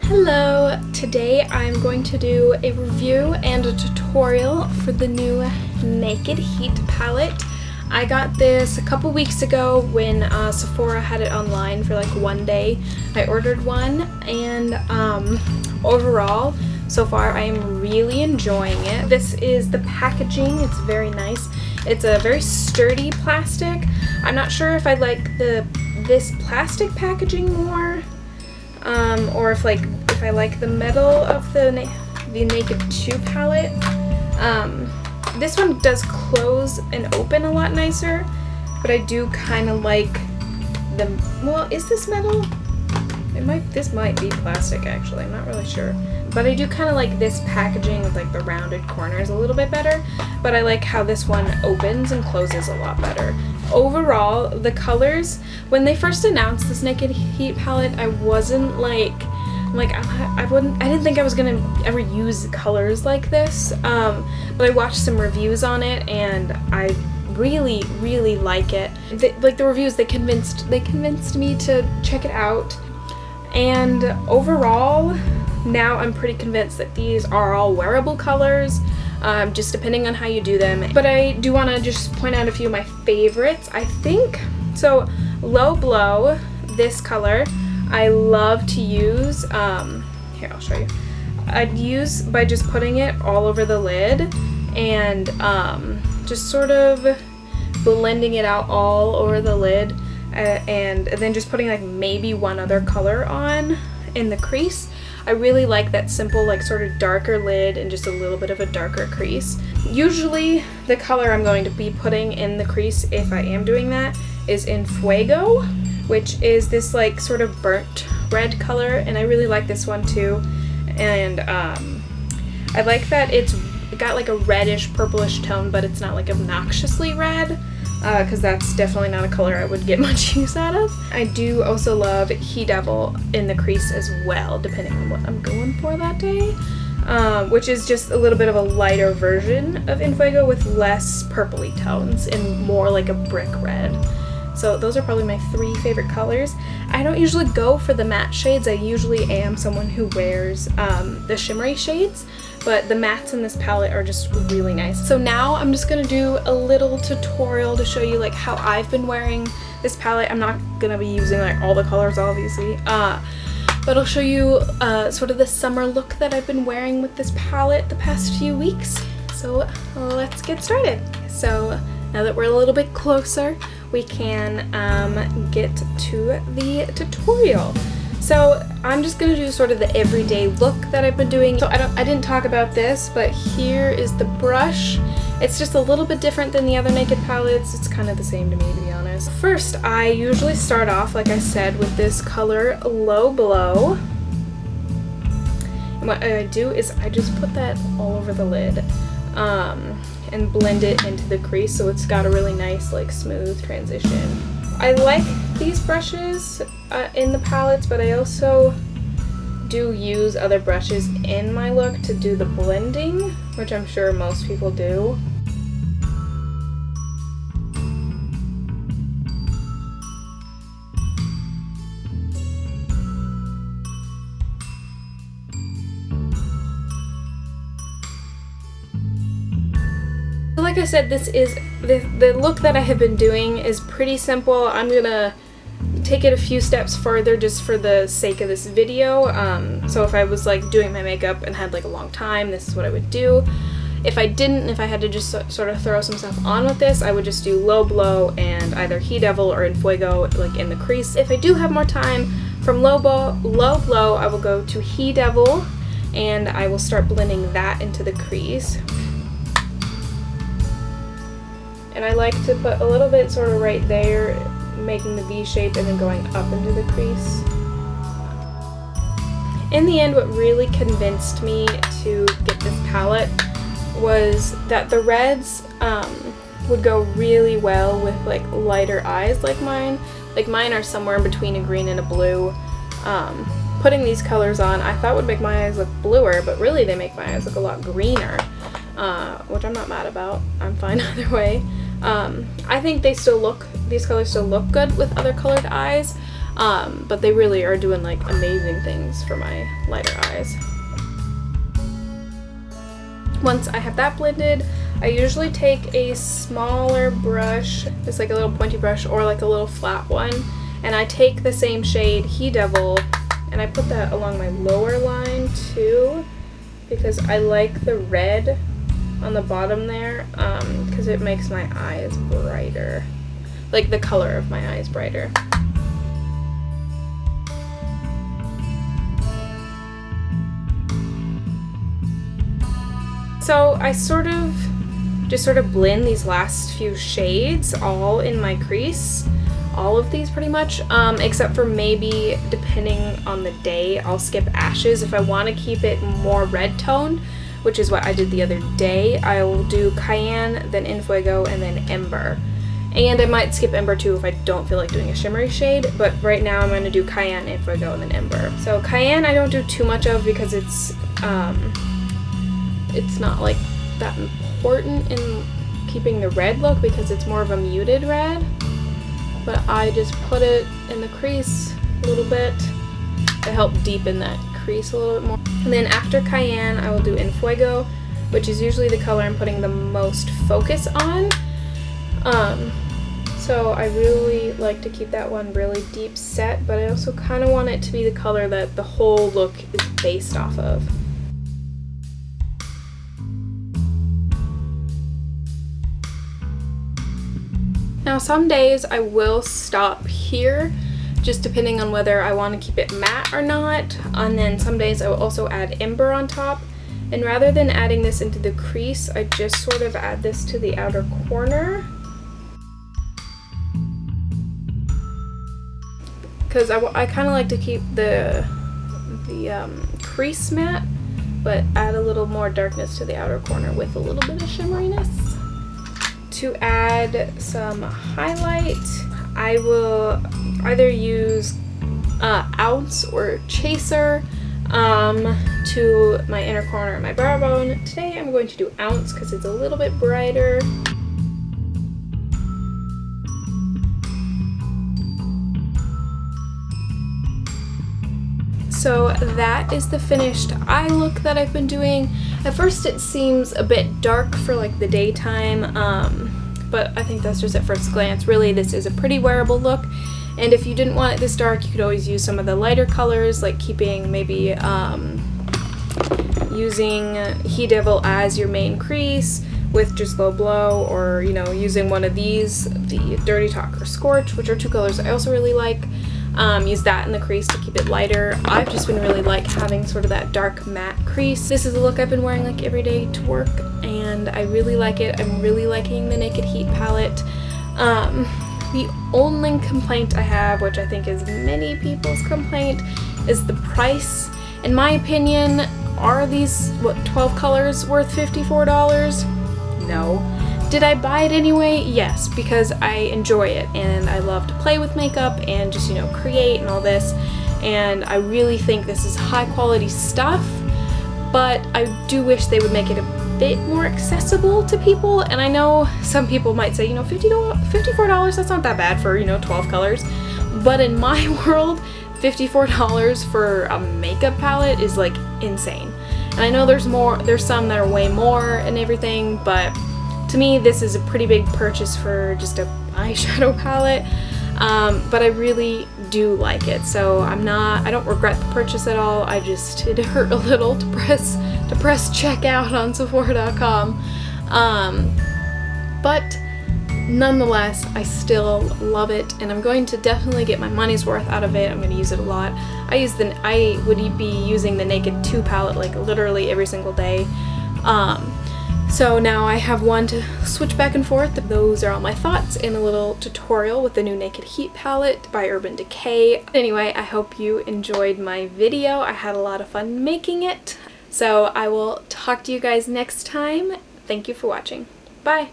Hello! Today I'm going to do a review and a tutorial for the new Naked Heat palette. I got this a couple weeks ago when Sephora had it online for like one day. I ordered one and overall, so far I am really enjoying it. This is the packaging. It's very nice. It's a very sturdy plastic. I'm not sure if I like this plastic packaging more. Or if I like the metal of the Naked 2 palette. This one does close and open a lot nicer, but I do kind of like well, is this metal? This might be plastic actually, I'm not really sure. But I do kind of like this packaging with like the rounded corners a little bit better, but I like how this one opens and closes a lot better. Overall, the colors, when they first announced this Naked Heat palette, I wasn't I didn't think I was gonna ever use colors like this, but I watched some reviews on it and I really like it. The reviews, they convinced me to check it out, and overall now I'm pretty convinced that these are all wearable colors, just depending on how you do them. But I do want to just point out a few of my favorites, I think. So Low Blow, this color, I love to use, here I'll show you. I'd use by just putting it all over the lid and just sort of blending it out all over the lid, and then just putting like maybe one other color on in the crease. I really like that simple, like sort of darker lid and just a little bit of a darker crease. Usually the color I'm going to be putting in the crease, if I am doing that, is in Fuego, which is this like sort of burnt red color, and I really like this one too. And I like that it's got like a reddish purplish tone, but it's not like obnoxiously red, because that's definitely not a color I would get much use out of. I do also love He Devil in the crease as well, depending on what I'm going for that day, which is just a little bit of a lighter version of In Fuego with less purpley tones and more like a brick red. So those are probably my three favorite colors. I don't usually go for the matte shades. I usually am someone who wears the shimmery shades, but the mattes in this palette are just really nice. So now I'm just gonna do a little tutorial to show you like how I've been wearing this palette. I'm not gonna be using like all the colors obviously, but I'll show you sort of the summer look that I've been wearing with this palette the past few weeks. So let's get started. So now that we're a little bit closer, we can get to the tutorial. So I'm just gonna do sort of the everyday look that I've been doing. So I didn't talk about this, but here is the brush. It's just a little bit different than the other Naked palettes. It's kind of the same to me, to be honest. First, I usually start off, like I said, with this color Low Blow. And what I do is I just put that all over the lid and blend it into the crease, so it's got a really nice, like, smooth transition. I like these brushes in the palettes, but I also do use other brushes in my look to do the blending, which I'm sure most people do. Like I said, this is the look that I have been doing is pretty simple. I'm gonna take it a few steps further just for the sake of this video. So if I was like doing my makeup and had like a long time, this is what I would do. If I didn't, if I had to just sort of throw some stuff on with this, I would just do Low Blow and either He Devil or In Fuego, like in the crease. If I do have more time, from Low Blow I will go to He Devil and I will start blending that into the crease. And I like to put a little bit sort of right there, making the V shape and then going up into the crease. In the end, what really convinced me to get this palette was that the reds would go really well with like lighter eyes like mine. Like mine are somewhere in between a green and a blue. Putting these colors on I thought would make my eyes look bluer, but really they make my eyes look a lot greener, which I'm not mad about. I'm fine either way. I think these colors still look good with other colored eyes, but they really are doing like amazing things for my lighter eyes. Once I have that blended, I usually take a smaller brush, just like a little pointy brush or like a little flat one, and I take the same shade, He Devil, and I put that along my lower line too, because I like the red on the bottom there, because it makes my eyes brighter, like the color of my eyes brighter. So I sort of blend these last few shades all in my crease, all of these pretty much, except for maybe, depending on the day, I'll skip Ashes. If I want to keep it more red toned, which is what I did the other day, I will do Cayenne, then Enfuego, and then Ember. And I might skip Ember too if I don't feel like doing a shimmery shade, but right now I'm going to do Cayenne, Enfuego, and then Ember. So Cayenne I don't do too much of because it's not like that important in keeping the red look because it's more of a muted red, but I just put it in the crease a little bit to help deepen that crease a little bit more. And then after Cayenne I will do Enfuego, which is usually the color I'm putting the most focus on. So I really like to keep that one really deep set, but I also kind of want it to be the color that the whole look is based off of. Now some days I will stop here, just depending on whether I want to keep it matte or not, and then some days I will also add Ember on top, and rather than adding this into the crease, I just sort of add this to the outer corner, because I kind of like to keep the crease matte, but add a little more darkness to the outer corner with a little bit of shimmeriness. To add some highlight, I will either use Ounce or Chaser to my inner corner of my brow bone. Today I'm going to do Ounce because it's a little bit brighter. So that is the finished eye look that I've been doing. At first it seems a bit dark for like the daytime, but I think that's just at first glance. Really, this is a pretty wearable look, and if you didn't want it this dark, you could always use some of the lighter colors, like keeping maybe using He Devil as your main crease with just Low Blow, or you know, using one of these, the Dirty Talk or Scorch, which are two colors I also really like. Use that in the crease to keep it lighter. I've just been really like having sort of that dark matte crease. This is a look I've been wearing like every day to work, and I really like it. I'm really liking the Naked Heat palette. The only complaint I have, which I think is many people's complaint, is the price. In my opinion, are these, 12 colors worth $54? No. Did I buy it anyway? Yes, because I enjoy it and I love to play with makeup and just, you know, create and all this, and I really think this is high quality stuff, but I do wish they would make it a bit more accessible to people. And I know some people might say, you know, $54, that's not that bad for, you know, 12 colors, but in my world, $54 for a makeup palette is like insane. And I know there's some that are way more and everything, but to me, this is a pretty big purchase for just a eyeshadow palette, but I really do like it. So I don't regret the purchase at all. It hurt a little to press checkout on Sephora.com, but nonetheless, I still love it, and I'm going to definitely get my money's worth out of it. I'm going to use it a lot. I would be using the Naked 2 palette like literally every single day. So now I have one to switch back and forth. Those are all my thoughts in a little tutorial with the new Naked Heat palette by Urban Decay. Anyway, I hope you enjoyed my video. I had a lot of fun making it. So I will talk to you guys next time. Thank you for watching. Bye!